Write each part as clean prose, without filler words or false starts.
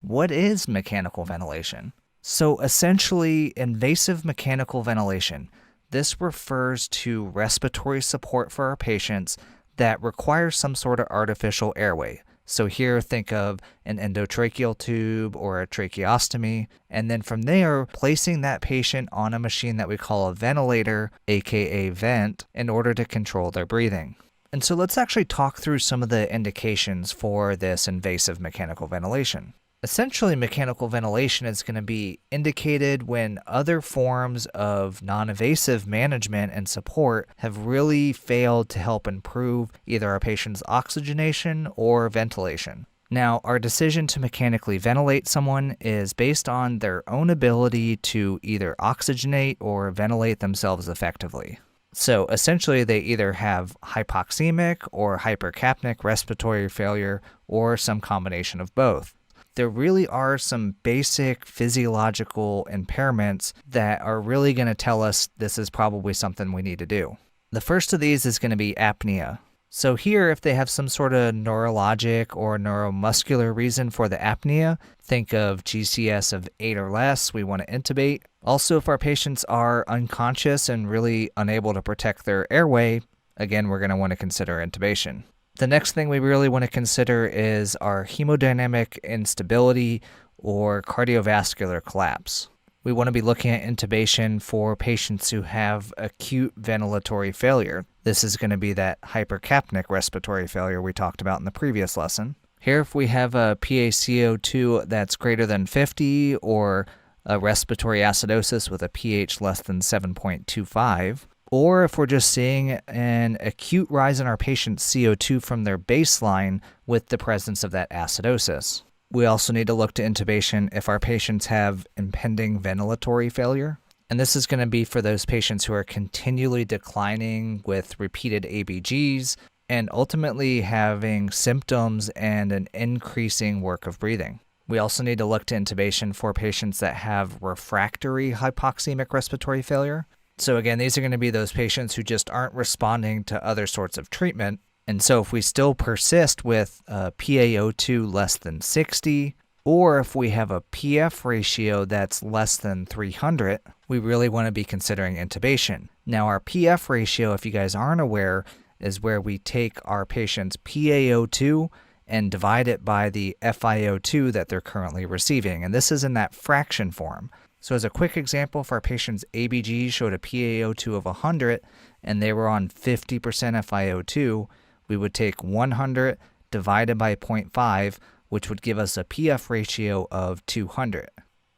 What is mechanical ventilation? So essentially, invasive mechanical ventilation. This refers to respiratory support for our patients that requires some sort of artificial airway. So here, think of an endotracheal tube or a tracheostomy, and then from there, placing that patient on a machine that we call a ventilator, aka vent, in order to control their breathing. And so let's actually talk through some of the indications for this invasive mechanical ventilation. Essentially, mechanical ventilation is going to be indicated when other forms of non-invasive management and support have really failed to help improve either our patient's oxygenation or ventilation. Now, our decision to mechanically ventilate someone is based on their own ability to either oxygenate or ventilate themselves effectively. So essentially, they either have hypoxemic or hypercapnic respiratory failure or some combination of both. There really are some basic physiological impairments that are really going to tell us this is probably something we need to do. The first of these is going to be apnea. So here, if they have some sort of neurologic or neuromuscular reason for the apnea, think of GCS of 8 or less, we want to intubate. Also, if our patients are unconscious and really unable to protect their airway, again, we're going to want to consider intubation. The next thing we really want to consider is our hemodynamic instability or cardiovascular collapse. We want to be looking at intubation for patients who have acute ventilatory failure. This is going to be that hypercapnic respiratory failure we talked about in the previous lesson. Here, if we have a PaCO2 that's greater than 50 or a respiratory acidosis with a pH less than 7.25, or if we're just seeing an acute rise in our patient's CO2 from their baseline with the presence of that acidosis. We also need to look to intubation if our patients have impending ventilatory failure. And this is going to be for those patients who are continually declining with repeated ABGs and ultimately having symptoms and an increasing work of breathing. We also need to look to intubation for patients that have refractory hypoxemic respiratory failure. So again, these are going to be those patients who just aren't responding to other sorts of treatment. And so if we still persist with a PaO2 less than 60, or if we have a PF ratio that's less than 300, we really want to be considering intubation. Now, our PF ratio, if you guys aren't aware, is where we take our patient's PaO2 and divide it by the FiO2 that they're currently receiving. And this is in that fraction form. So as a quick example, if our patient's ABG showed a PaO2 of 100 and they were on 50% FiO2, we would take 100 divided by 0.5, which would give us a PF ratio of 200.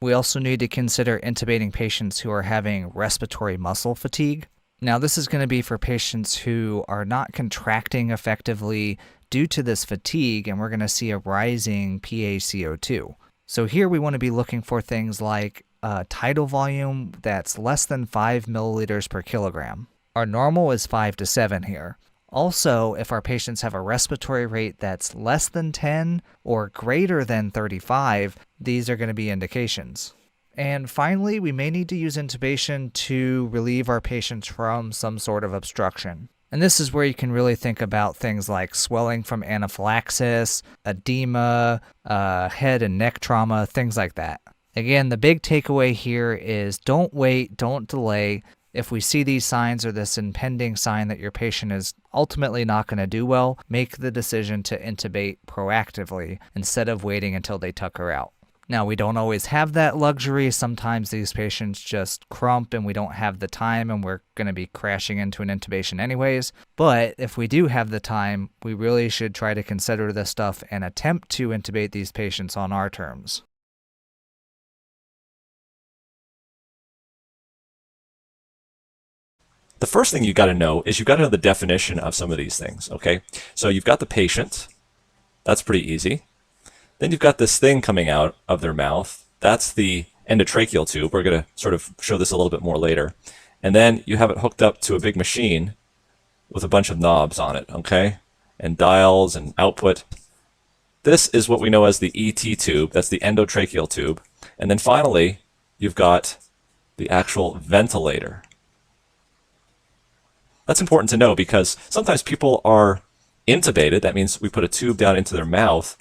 We also need to consider intubating patients who are having respiratory muscle fatigue. Now, this is going to be for patients who are not contracting effectively due to this fatigue, and we're going to see a rising PaCO2. So here we want to be looking for things like tidal volume that's less than 5 milliliters per kilogram. Our normal is 5 to 7 here. Also, if our patients have a respiratory rate that's less than 10 or greater than 35, these are going to be indications. And finally, we may need to use intubation to relieve our patients from some sort of obstruction. And this is where you can really think about things like swelling from anaphylaxis, edema, head and neck trauma, things like that. Again, the big takeaway here is don't wait, don't delay. If we see these signs or this impending sign that your patient is ultimately not going to do well, make the decision to intubate proactively instead of waiting until they tucker out. Now, we don't always have that luxury. Sometimes these patients just crump and we don't have the time and we're going to be crashing into an intubation anyways. But if we do have the time, we really should try to consider this stuff and attempt to intubate these patients on our terms. The first thing you got to know is you got to know the definition of some of these things, okay? So you've got the patient. That's pretty easy. Then you've got this thing coming out of their mouth. That's the endotracheal tube. We're going to sort of show this a little bit more later. And then you have it hooked up to a big machine with a bunch of knobs on it, okay? And dials and output. This is what we know as the ET tube. That's the endotracheal tube. And then finally, you've got the actual ventilator. That's important to know because sometimes people are intubated. That means we put a tube down into their mouth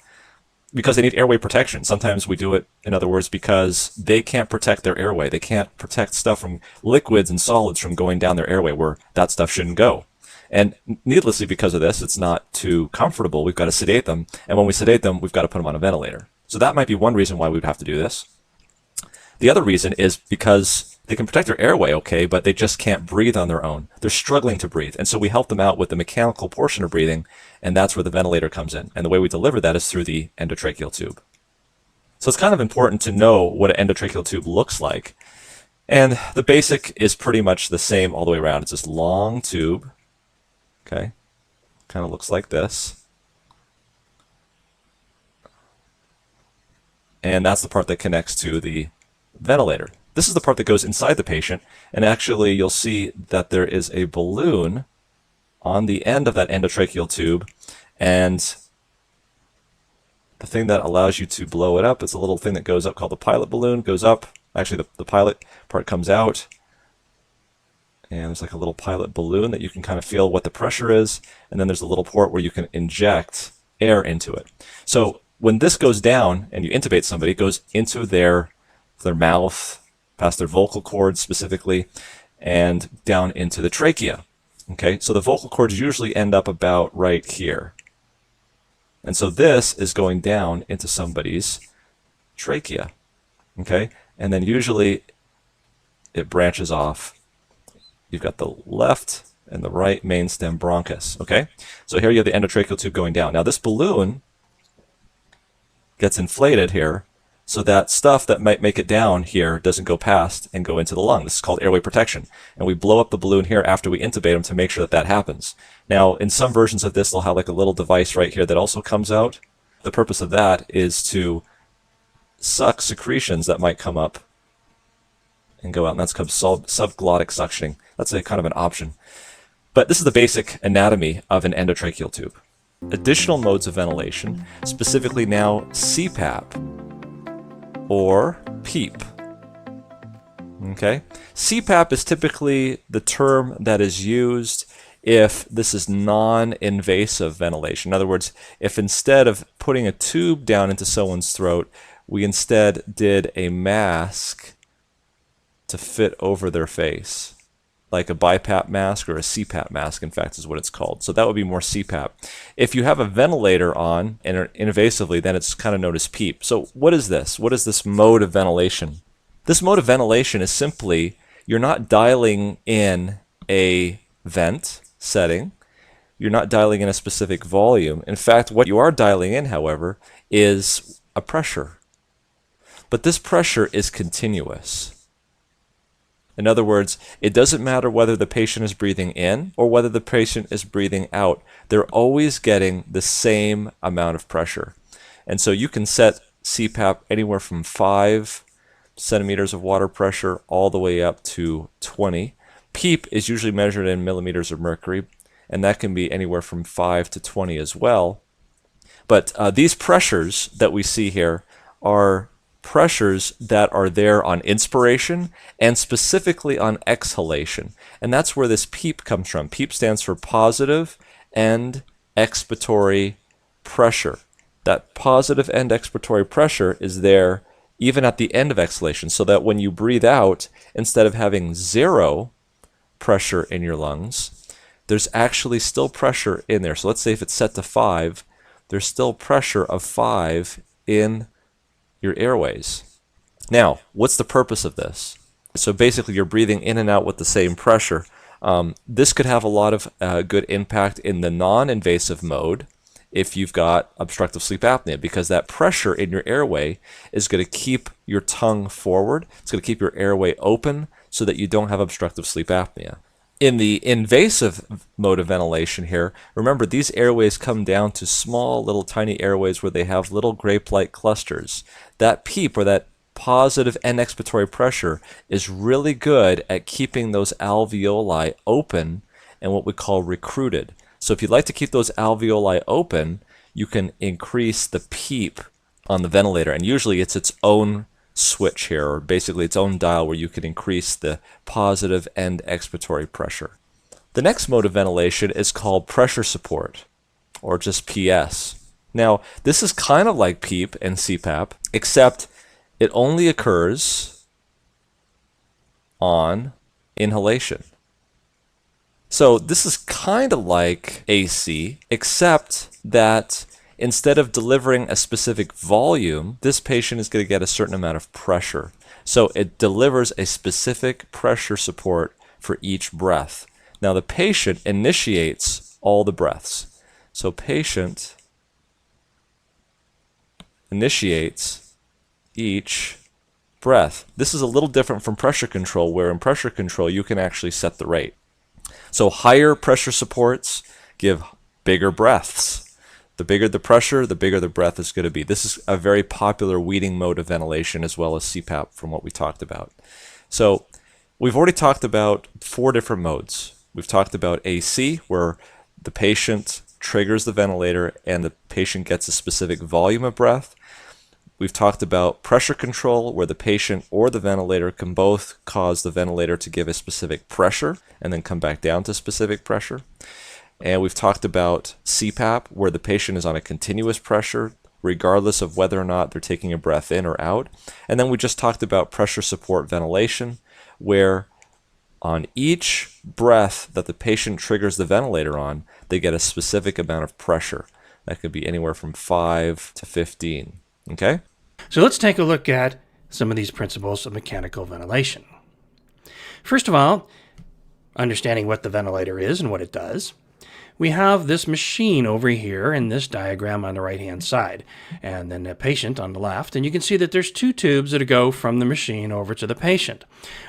because they need airway protection. Sometimes we do it, in other words, because they can't protect their airway. They can't protect stuff from liquids and solids from going down their airway where that stuff shouldn't go. And needlessly, because of this, it's not too comfortable. We've got to sedate them. And when we sedate them, we've got to put them on a ventilator. So that might be one reason why we would have to do this. The other reason is because they can protect their airway, okay, but they just can't breathe on their own. They're struggling to breathe. And so we help them out with the mechanical portion of breathing, and that's where the ventilator comes in. And the way we deliver that is through the endotracheal tube. So it's kind of important to know what an endotracheal tube looks like. And the basic is pretty much the same all the way around. It's this long tube, okay, kind of looks like this. And that's the part that connects to the ventilator. This is the part that goes inside the patient, and actually you'll see that there is a balloon on the end of that endotracheal tube, and the thing that allows you to blow it up is a little thing that goes up called the pilot balloon. Goes up, actually the pilot part comes out, and there's like a little pilot balloon that you can kind of feel what the pressure is, and then there's a little port where you can inject air into it. So when this goes down and you intubate somebody, it goes into their mouth, past their vocal cords specifically, and down into the trachea. Okay, so the vocal cords usually end up about right here. And so this is going down into somebody's trachea. Okay, and then usually it branches off. You've got the left and the right main stem bronchus. Okay, so here you have the endotracheal tube going down. Now this balloon gets inflated here, so that stuff that might make it down here doesn't go past and go into the lung. This is called airway protection. And we blow up the balloon here after we intubate them to make sure that that happens. Now, in some versions of this, they'll have like a little device right here that also comes out. The purpose of that is to suck secretions that might come up and go out, and that's called subglottic suctioning. That's a kind of an option. But this is the basic anatomy of an endotracheal tube. Additional modes of ventilation, specifically now CPAP or PEEP. Okay? CPAP is typically the term that is used if this is non-invasive ventilation. In other words, if instead of putting a tube down into someone's throat, we instead did a mask to fit over their face, like a BiPAP mask or a CPAP mask, in fact, is what it's called. So that would be more CPAP. If you have a ventilator on and invasively, then it's kind of known as PEEP. So what is this? What is this mode of ventilation? This mode of ventilation is simply, you're not dialing in a vent setting. You're not dialing in a specific volume. In fact, what you are dialing in, however, is a pressure. But this pressure is continuous. In other words, it doesn't matter whether the patient is breathing in or whether the patient is breathing out. They're always getting the same amount of pressure. And so you can set CPAP anywhere from 5 centimeters of water pressure all the way up to 20. PEEP is usually measured in millimeters of mercury, and that can be anywhere from 5 to 20 as well. But these pressures that we see here are pressures that are there on inspiration and specifically on exhalation. And that's where this PEEP comes from. PEEP stands for positive end expiratory pressure. That positive end expiratory pressure is there even at the end of exhalation, so that when you breathe out, instead of having 0 pressure in your lungs, there's actually still pressure in there. So let's say if it's set to 5, there's still pressure of 5 in your airways. Now, what's the purpose of this? So basically you're breathing in and out with the same pressure. This could have a lot of good impact in the non-invasive mode if you've got obstructive sleep apnea, because that pressure in your airway is going to keep your tongue forward. It's going to keep your airway open so that you don't have obstructive sleep apnea. In the invasive mode of ventilation here, remember these airways come down to small little tiny airways where they have little grape-like clusters. That PEEP, or that positive end expiratory pressure, is really good at keeping those alveoli open and what we call recruited. So if you'd like to keep those alveoli open, you can increase the PEEP on the ventilator, and usually it's its own switch here, or basically its own dial where you can increase the positive end expiratory pressure. The next mode of ventilation is called pressure support, or just PS. Now, this is kind of like PEEP and CPAP, except it only occurs on inhalation. So this is kind of like AC, except that instead of delivering a specific volume, this patient is going to get a certain amount of pressure. So it delivers a specific pressure support for each breath. Now the patient initiates all the breaths. So patient initiates each breath. This is a little different from pressure control, where in pressure control you can actually set the rate. So higher pressure supports give bigger breaths. The bigger the pressure, the bigger the breath is going to be. This is a very popular weaning mode of ventilation, as well as CPAP from what we talked about. So we've already talked about 4 different modes. We've talked about AC, where the patient triggers the ventilator and the patient gets a specific volume of breath. We've talked about pressure control, where the patient or the ventilator can both cause the ventilator to give a specific pressure and then come back down to specific pressure. And we've talked about CPAP, where the patient is on a continuous pressure, regardless of whether or not they're taking a breath in or out. And then we just talked about pressure support ventilation, where on each breath that the patient triggers the ventilator on, they get a specific amount of pressure. That could be anywhere from 5 to 15. Okay? So let's take a look at some of these principles of mechanical ventilation. First of all, understanding what the ventilator is and what it does. We have this machine over here in this diagram on the right-hand side, and then a patient on the left, and you can see that there's 2 tubes that go from the machine over to the patient.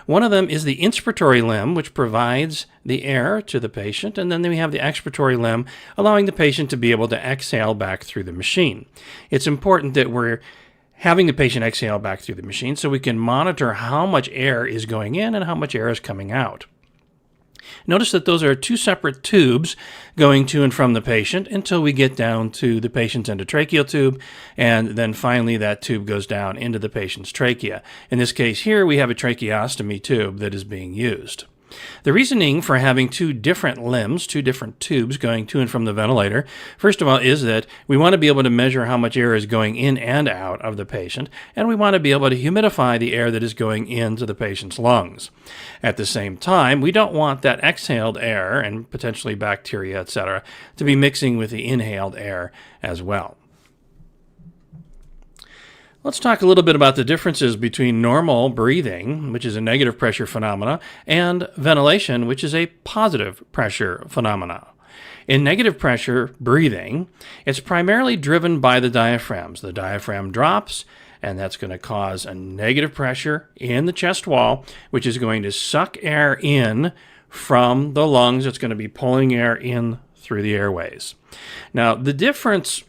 One of them is the inspiratory limb, which provides the air to the patient, and then we have the expiratory limb, allowing the patient to be able to exhale back through the machine. It's important that we're having the patient exhale back through the machine so we can monitor how much air is going in and how much air is coming out. Notice that those are 2 separate tubes going to and from the patient until we get down to the patient's endotracheal tube, and then finally that tube goes down into the patient's trachea. In this case here, we have a tracheostomy tube that is being used. The reasoning for having 2 different limbs, 2 different tubes going to and from the ventilator, first of all, is that we want to be able to measure how much air is going in and out of the patient, and we want to be able to humidify the air that is going into the patient's lungs. At the same time, we don't want that exhaled air and potentially bacteria, etc., to be mixing with the inhaled air as well. Let's talk a little bit about the differences between normal breathing, which is a negative pressure phenomena, and ventilation, which is a positive pressure phenomena. In negative pressure breathing, it's primarily driven by the diaphragms. The diaphragm drops, and that's going to cause a negative pressure in the chest wall, which is going to suck air in from the lungs. It's going to be pulling air in through the airways. Now, the difference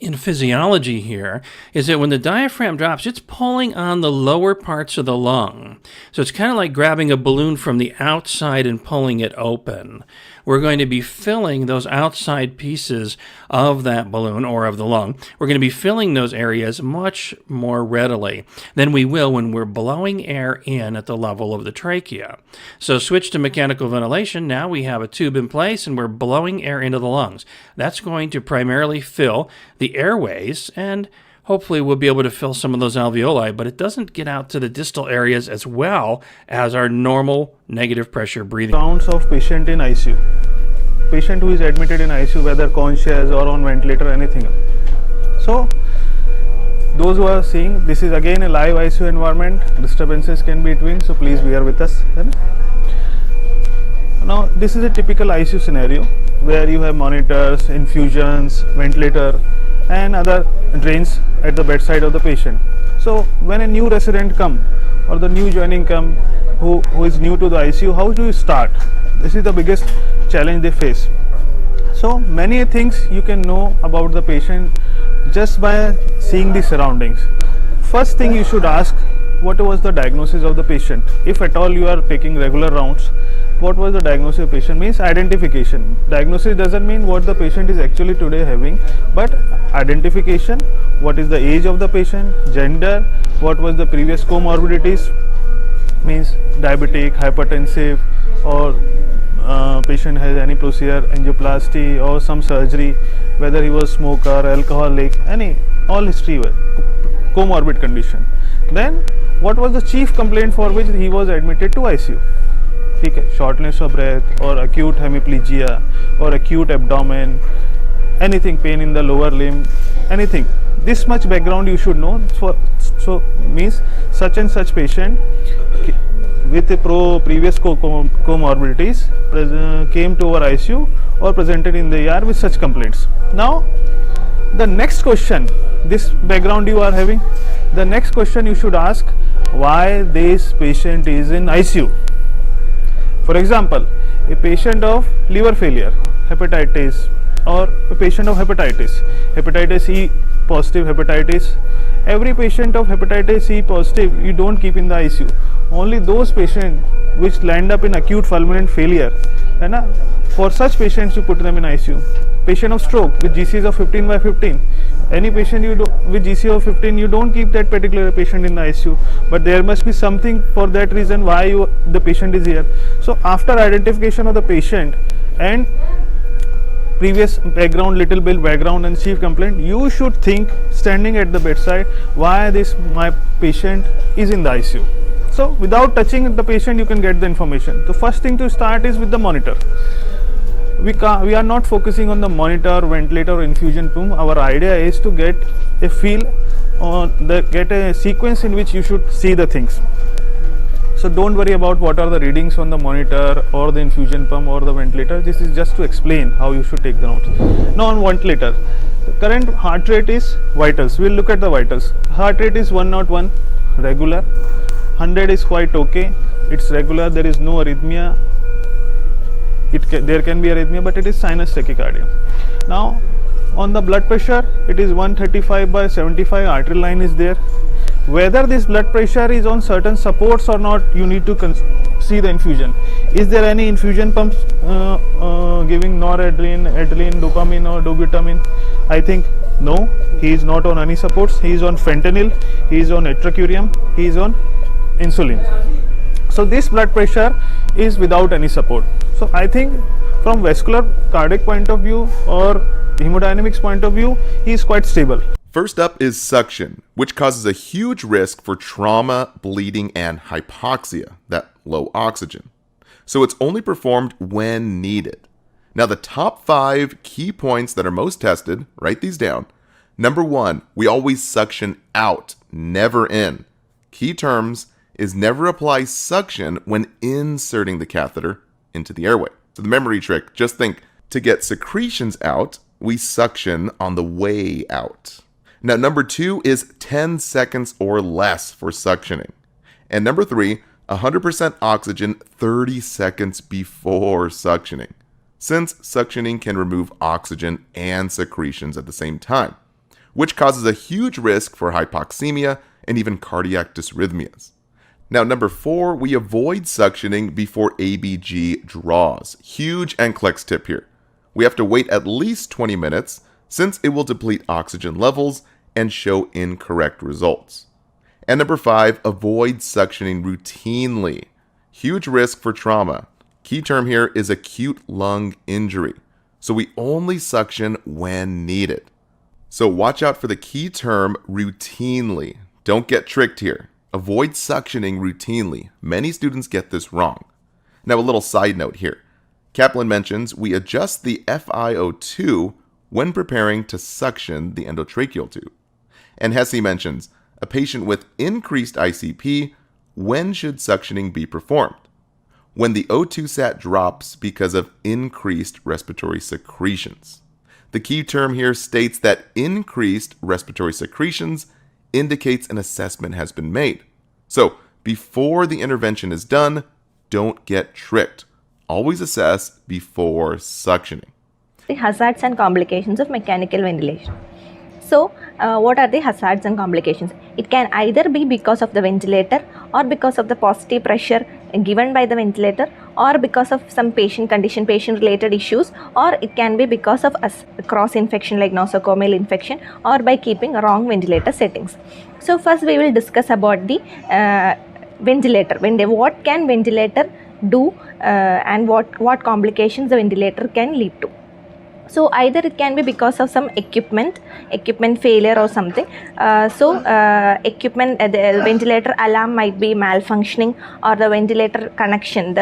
in physiology here is that when the diaphragm drops, it's pulling on the lower parts of the lung. So it's kind of like grabbing a balloon from the outside and pulling it open. We're going to be filling those outside pieces of that balloon or of the lung. We're going to be filling those areas much more readily than we will when we're blowing air in at the level of the trachea. So switch to mechanical ventilation. Now we have a tube in place and we're blowing air into the lungs. That's going to primarily fill the airways, and hopefully we'll be able to fill some of those alveoli, but it doesn't get out to the distal areas as well as our normal negative pressure breathing. Counts of patient in ICU. Patient who is admitted in ICU, whether conscious or on ventilator, anything else. So those who are seeing, this is again a live ICU environment. Disturbances can be between, so please bear with us. Now this is a typical ICU scenario where you have monitors, infusions, ventilator, and other drains at the bedside of the patient. So when a new resident come or the new joining come who is new to the ICU, how do you start? This is the biggest challenge they face. So many things you can know about the patient just by seeing the surroundings. First thing you should ask, what was the diagnosis of the patient? If at all you are taking regular rounds, what was the diagnosis of the patient? Means identification. Diagnosis doesn't mean what the patient is actually today having, but identification, what is the age of the patient, gender, what was the previous comorbidities, means diabetic, hypertensive, or patient has any procedure, angioplasty or some surgery, whether he was smoker, alcoholic, any, all history, comorbid condition. Then what was the chief complaint for which he was admitted to ICU? Shortness of breath or acute hemiplegia or acute abdomen, anything, pain in the lower limb, anything. This much background you should know. So means such and such patient with previous comorbidities came to our ICU or presented in the ER with such complaints. Now the next question, this background you are having, the next question you should ask, why this patient is in ICU. For example, a patient of liver failure, hepatitis, or a patient of hepatitis E positive hepatitis. Every patient of hepatitis E positive you don't keep in the ICU. Only those patients which land up in acute fulminant failure, for such patients you put them in ICU. Patient of stroke with GCs of 15/15, any patient with GC of 15, you don't keep that particular patient in the ICU, but there must be something for that reason why the patient is here. So after identification of the patient and previous background, little bit background and chief complaint, you should think standing at the bedside, why my patient is in the ICU. So without touching the patient you can get the information. The first thing to start is with the monitor. We are not focusing on the monitor, ventilator or infusion pump. Our idea is to get a feel on get a sequence in which you should see the things. So don't worry about what are the readings on the monitor or the infusion pump or the ventilator. This is just to explain how you should take the notes. Now on ventilator, the current heart rate is vitals. We'll look at the vitals. Heart rate is 101, regular. 100 is quite okay. It's regular. There is no arrhythmia. There can be arrhythmia, but it is sinus tachycardia. Now on the blood pressure, it is 135/75, arterial line is there. Whether this blood pressure is on certain supports or not, you need to see the infusion. Is there any infusion pumps giving noradrenaline, adrenaline, dopamine or dobutamine? I think no, he is not on any supports. He is on fentanyl, he is on etracurium, he is on insulin. So this blood pressure is without any support. So I think from vascular cardiac point of view or hemodynamics point of view, he is quite stable. First up is suction, which causes a huge risk for trauma, bleeding, and hypoxia, that low oxygen. So it's only performed when needed. Now the top 5 key points that are most tested, write these down. Number 1, we always suction out, never in. Key terms is never apply suction when inserting the catheter into the airway. So the memory trick, just think, to get secretions out, we suction on the way out. Now number 2 is 10 seconds or less for suctioning. And number 3, 100% oxygen 30 seconds before suctioning, since suctioning can remove oxygen and secretions at the same time, which causes a huge risk for hypoxemia and even cardiac dysrhythmias. Now, number 4, we avoid suctioning before ABG draws. Huge NCLEX tip here. We have to wait at least 20 minutes since it will deplete oxygen levels and show incorrect results. And number 5, avoid suctioning routinely. Huge risk for trauma. Key term here is acute lung injury. So we only suction when needed. So watch out for the key term routinely. Don't get tricked here. Avoid suctioning routinely. Many students get this wrong. Now a little side note here. Kaplan mentions we adjust the FiO2 when preparing to suction the endotracheal tube. And Hesse mentions a patient with increased ICP, when should suctioning be performed? When the O2 sat drops because of increased respiratory secretions. The key term here states that increased respiratory secretions indicates an assessment has been made. So, before the intervention is done, don't get tricked. Always assess before suctioning. The hazards and complications of mechanical ventilation. So, what are the hazards and complications? It can either be because of the ventilator or because of the positive pressure given by the ventilator or because of some patient condition, patient related issues, or it can be because of a cross infection like nosocomial infection or by keeping wrong ventilator settings. So first we will discuss about the ventilator. What can ventilator do and what complications the ventilator can lead to. So either it can be because of some equipment failure or something. Equipment, the ventilator alarm might be malfunctioning, or the ventilator connection,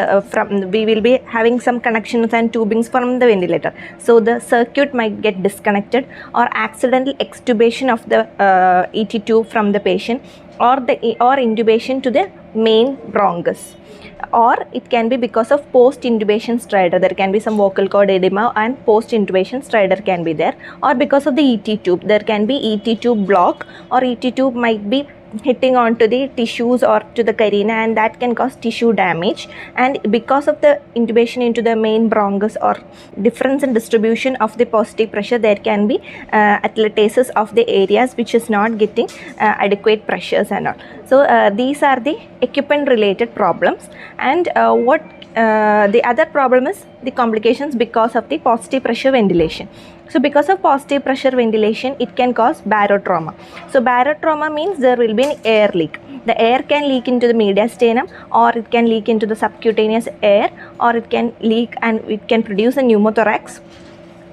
we will be having some connections and tubings from the ventilator, so the circuit might get disconnected, or accidental extubation of the ET tube from the patient, or intubation to the main bronchus. Or it can be because of post-intubation stridor. There can be some vocal cord edema and post-intubation stridor can be there. Or because of the ET tube, there can be ET tube block, or ET tube might be hitting onto the tissues or to the carina, and that can cause tissue damage. And because of the intubation into the main bronchus or difference in distribution of the positive pressure, there can be athletasis of the areas which is not getting adequate pressures and all. So these are the equipment related problems. And the other problem is the complications because of the positive pressure ventilation. So because of positive pressure ventilation, it can cause barotrauma. So barotrauma means there will be an air leak. The air can leak into the mediastinum, or it can leak into the subcutaneous air, or it can leak and it can produce a pneumothorax,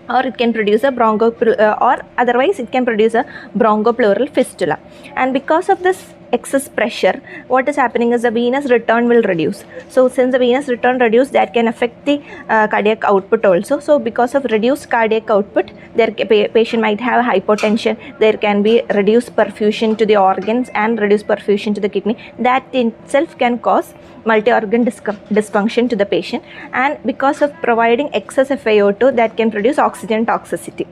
or it can produce a or otherwise it can produce a bronchopleural fistula. And because of this excess pressure, what is happening is the venous return will reduce. So since the venous return reduce, that can affect the cardiac output also. So because of reduced cardiac output, patient might have hypotension, there can be reduced perfusion to the organs and reduced perfusion to the kidney. That in itself can cause multi-organ dysfunction to the patient. And because of providing excess FiO2, that can produce oxygen toxicity.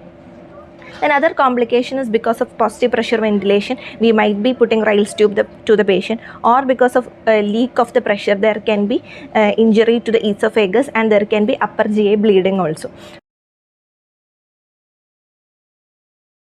Another complication is because of positive pressure ventilation, we might be putting Ryle's tube to the patient, or because of a leak of the pressure, there can be injury to the esophagus, and there can be upper GI bleeding also.